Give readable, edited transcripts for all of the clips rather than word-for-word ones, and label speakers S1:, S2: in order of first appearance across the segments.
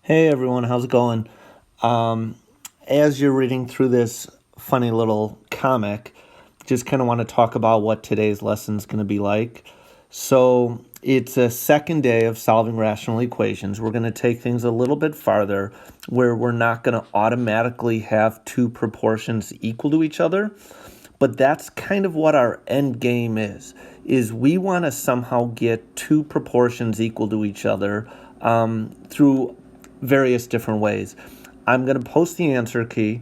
S1: Hey everyone, how's it going? Um, as you're reading through this funny little comic, just kind of want to talk about what today's lesson is going to be like. So, it's a second day of solving rational equations. We're going to take things a little bit farther where we're not going to automatically have two proportions equal to each other. But that's kind of what our end game is we want to somehow get two proportions equal to each other through various different ways. I'm going to post the answer key,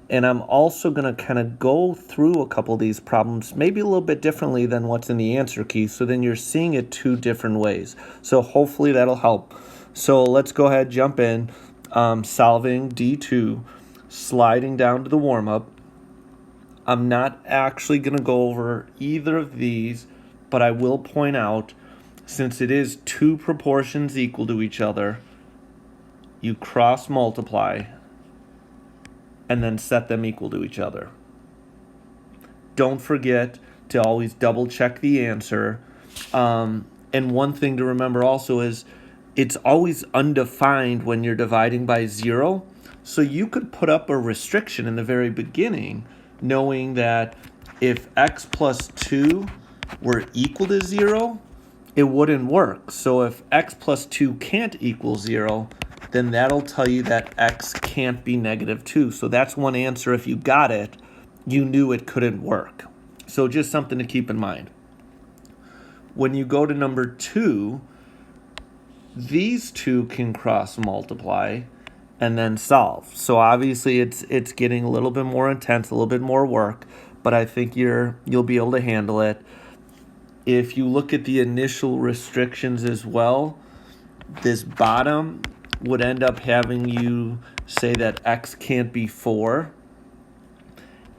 S1: and I'm also going to kind of go through a couple of these problems, maybe a little bit differently than what's in the answer key, so then you're seeing it two different ways. So hopefully that'll help. So let's go ahead, jump in, solving D2, sliding down to the warm-up. I'm not actually going to go over either of these, but I will point out, since it is two proportions equal to each other, you cross multiply and then set them equal to each other. Don't forget to always double check the answer. And one thing to remember also is it's always undefined when you're dividing by 0. So you could put up a restriction in the very beginning, knowing that if x plus 2 were equal to 0, it wouldn't work. So if x plus 2 can't equal 0, then that'll tell you that x can't be negative 2. So that's one answer. If you got it, you knew it couldn't work. So just something to keep in mind. When you go to number 2, these two can cross multiply and then solve. So obviously it's getting a little bit more intense, a little bit more work, but I think you'll be able to handle it. If you look at the initial restrictions as well, this bottom would end up having you say that x can't be 4.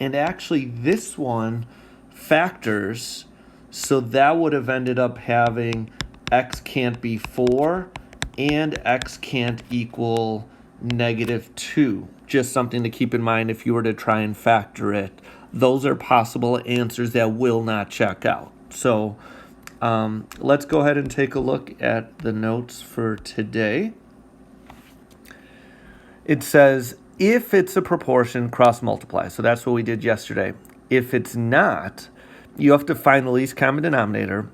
S1: And actually this one factors, so that would have ended up having x can't be 4 and x can't equal negative 2. Just something to keep in mind if you were to try and factor it. Those are possible answers that will not check out. So let's go ahead and take a look at the notes for today. It says, if it's a proportion, cross multiply. So that's what we did yesterday. If it's not, you have to find the least common denominator,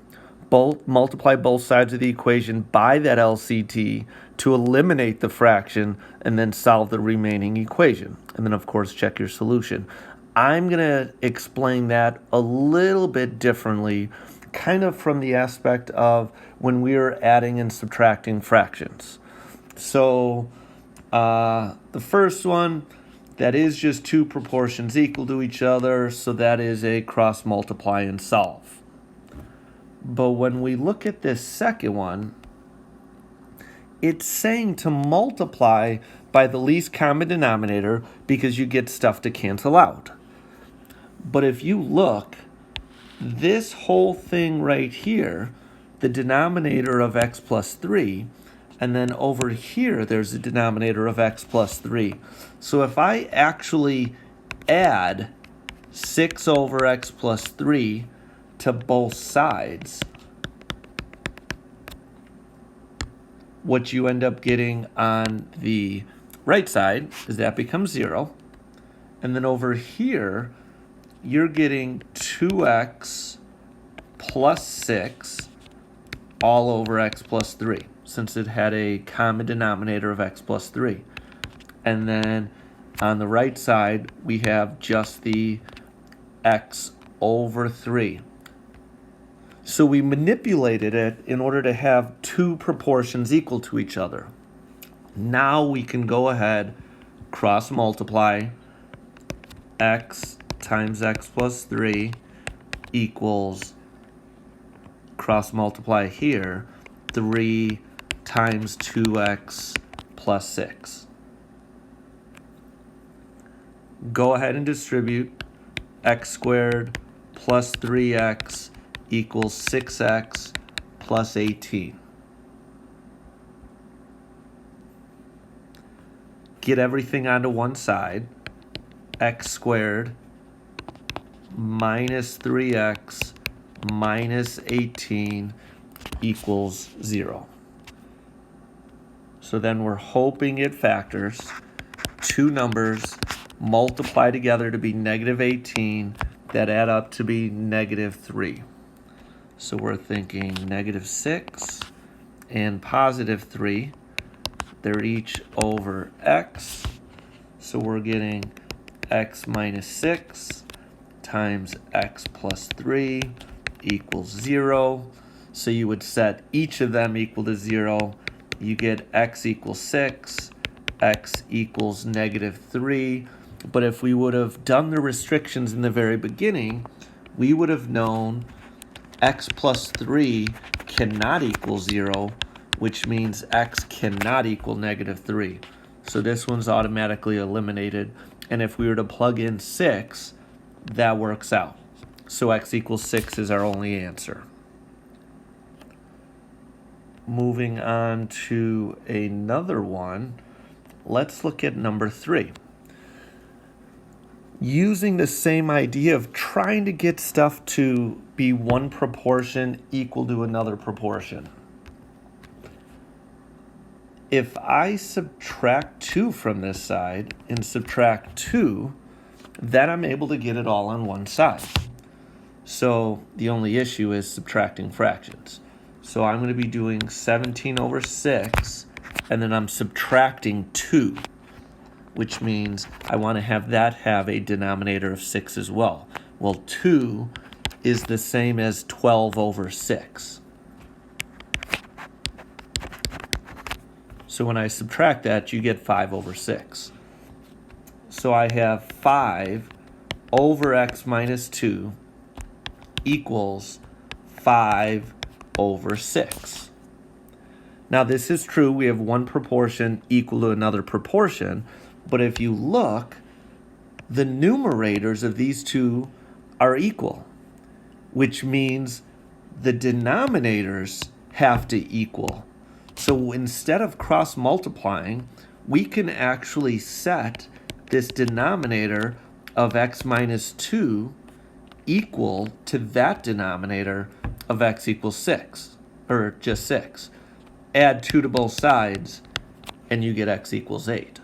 S1: multiply both sides of the equation by that LCT to eliminate the fraction, and then solve the remaining equation. And then, of course, check your solution. I'm going to explain that a little bit differently, kind of from the aspect of when we're adding and subtracting fractions. So the first one, that is just two proportions equal to each other, so that is a cross multiply and solve. But when we look at this second one, it's saying to multiply by the least common denominator because you get stuff to cancel out. But if you look, this whole thing right here, the denominator of x plus 3, and then over here there's a denominator of x plus 3. So if I actually add 6 over x plus 3 to both sides, what you end up getting on the right side is that becomes 0. And then over here, you're getting 2x plus 6 all over x plus 3, since it had a common denominator of x plus 3. And then on the right side, we have just the x over 3. So we manipulated it in order to have two proportions equal to each other. Now we can go ahead, cross multiply, x times x plus 3 equals, cross multiply here, 3 times 2x plus 6. Go ahead and distribute. X squared plus 3x equals 6x plus 18. Get everything onto one side. X squared minus 3x minus 18 equals 0. So then we're hoping it factors. Two numbers multiply together to be negative 18 that add up to be negative 3. So we're thinking negative 6 and positive 3. They're each over x. So we're getting x minus 6 times x plus 3 equals 0. So you would set each of them equal to 0. You get x equals 6, x equals negative 3. But if we would have done the restrictions in the very beginning, we would have known x plus 3 cannot equal 0, which means x cannot equal negative 3. So this one's automatically eliminated. And if we were to plug in 6, that works out. So x equals 6 is our only answer. Moving on to another one, let's look at number 3. Using the same idea of trying to get stuff to be one proportion equal to another proportion. If I subtract 2 from this side and subtract 2, then I'm able to get it all on one side. So the only issue is subtracting fractions. So I'm going to be doing 17 over 6, and then I'm subtracting 2, which means I want to have that have a denominator of 6 as well. Well, 2 is the same as 12 over 6. So when I subtract that, you get 5 over 6. So I have 5 over x minus 2 equals 5 over 6. Now this is true, we have one proportion equal to another proportion, but if you look, the numerators of these two are equal, which means the denominators have to equal. So instead of cross multiplying, we can actually set this denominator of x minus 2 equal to that denominator of x equals 6, or just 6. Add 2 to both sides, and you get x equals 8.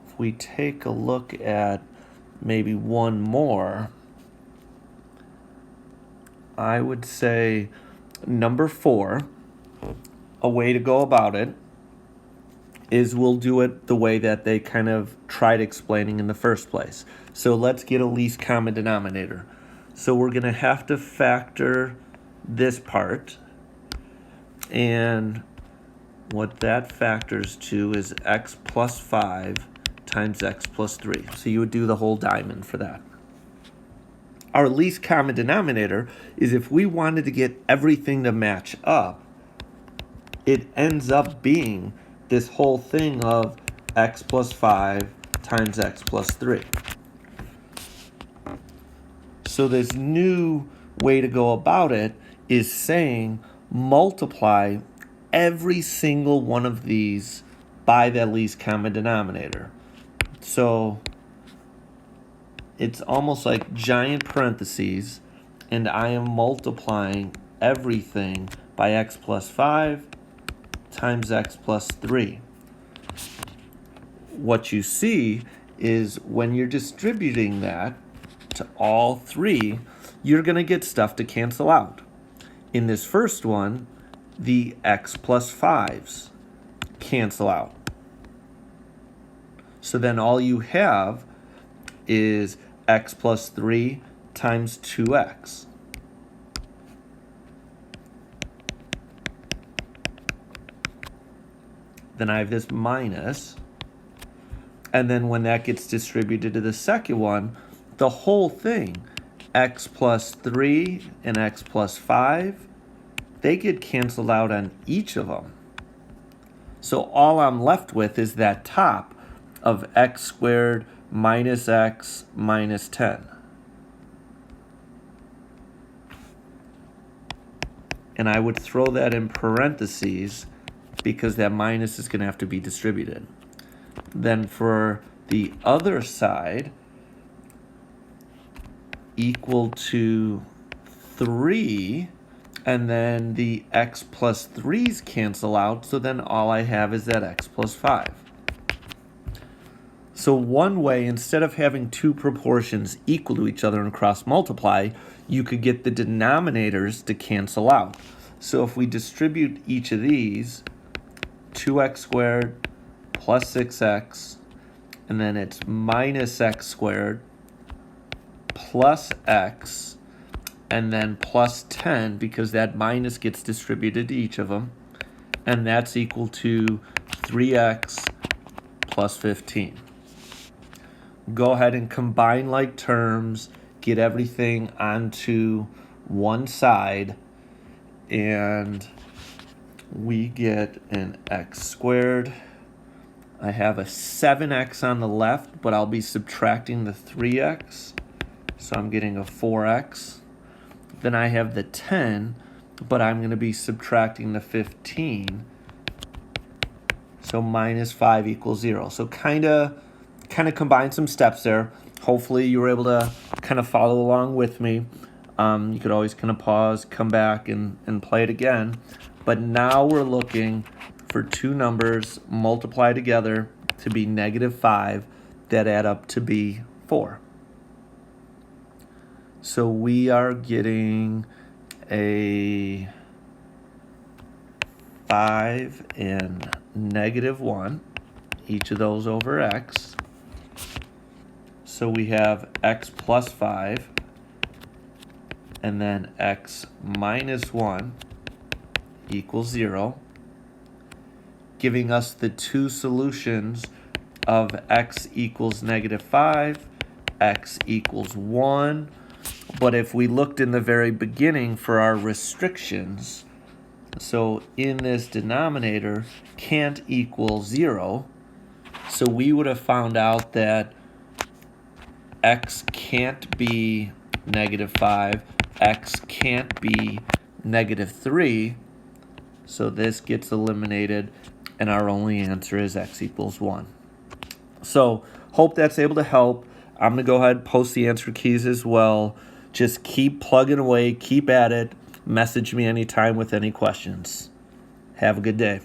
S1: If we take a look at maybe one more, I would say number 4, a way to go about it is we'll do it the way that they kind of tried explaining in the first place. So let's get a least common denominator. So we're going to have to factor this part, and what that factors to is x plus 5 times x plus 3. So you would do the whole diamond for that. Our least common denominator is if we wanted to get everything to match up, it ends up being this whole thing of x plus 5 times x plus 3. So this new way to go about it is saying multiply every single one of these by that least common denominator. So it's almost like giant parentheses, and I am multiplying everything by x plus 5 times x plus 3. What you see is when you're distributing that to all 3, you're going to get stuff to cancel out. In this first one, the x plus 5s cancel out. So then all you have is x plus 3 times 2x. Then I have this minus, and then when that gets distributed to the second one, the whole thing, x plus 3 and x plus 5, they get canceled out on each of them. So all I'm left with is that top of x squared minus x minus 10. And I would throw that in parentheses because that minus is going to have to be distributed. Then for the other side, equal to 3, and then the x plus 3's cancel out, so then all I have is that x plus 5. So one way, instead of having two proportions equal to each other and cross multiply, you could get the denominators to cancel out. So if we distribute each of these, 2x squared plus 6x, and then it's minus x squared plus x, and then plus 10, because that minus gets distributed to each of them, and that's equal to 3x plus 15. Go ahead and combine like terms, get everything onto one side, and we get an x squared. I have a 7x on the left, but I'll be subtracting the 3x, so I'm getting a 4x. Then I have the 10, but I'm going to be subtracting the 15, so minus 5 equals 0. So kind of combine some steps there. Hopefully you were able to kind of follow along with me. You could always kind of pause, come back, and play it again. But now we're looking for two numbers multiplied together to be -5 that add up to be 4. So we are getting a 5 and -1, each of those over x. So we have x plus 5, and then x minus 1 equals 0, giving us the two solutions of x equals -5, x equals 1. But if we looked in the very beginning for our restrictions, so in this denominator can't equal 0, so we would have found out that x can't be -5, x can't be -3, so this gets eliminated, and our only answer is x equals 1. So hope that's able to help. I'm going to go ahead and post the answer keys as well. Just keep plugging away, keep at it. Message me anytime with any questions. Have a good day.